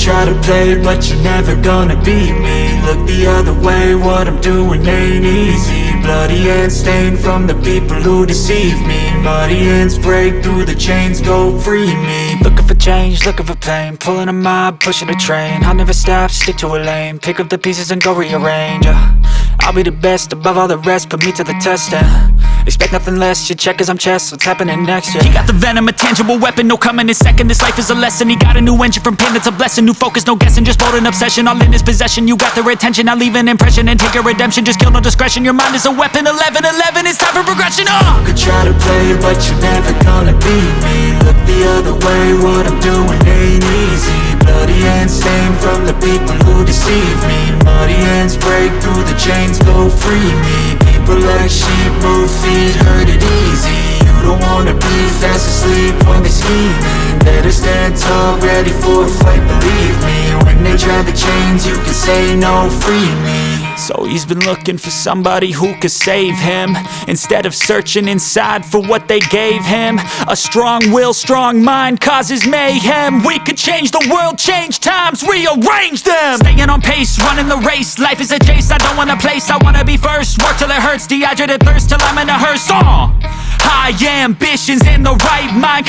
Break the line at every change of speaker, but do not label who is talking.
try to play, but you're never gonna beat me. Look the other way, what I'm doing ain't easy. Bloody hands stained from the people who deceive me. Muddy hands break through the chains, go free me. Looking for change, looking for pain, pulling a mob, pushing a train. I'll never stop, stick to a lane, pick up the pieces and go rearrange. I'll be the best above all the rest, put me to the test and expect nothing less, your check is I'm chess, what's happening next, yeah. He got the venom, a tangible weapon, no coming in second. This life is a lesson, he got a new engine from pain, it's a blessing. New focus, no guessing, just bold and obsession. All in his possession, you got their attention. I'll leave an impression and take your redemption. Just kill, no discretion, your mind is a weapon. 11-11, it's time for progression, You could try to play, but you're never gonna beat me. Look the other way, what I'm doing ain't easy. Bloody hands stained from the people who deceive me. Muddy hands break through the chains, go free me. People like sheep move feet, hurt it easy. You don't wanna be fast asleep when they scheming. Better stand tall, ready for a fight, believe me. When they try the chains, you can say no, free me. So he's been looking for somebody who could save him, instead of searching inside for what they gave him. A strong will, strong mind causes mayhem. We could change the world, change times, rearrange them. Staying on pace, running the race. Life is a chase, I don't want a place, I wanna be first. Work till it hurts, dehydrated thirst till I'm in a hearse. High ambitions in the right mind,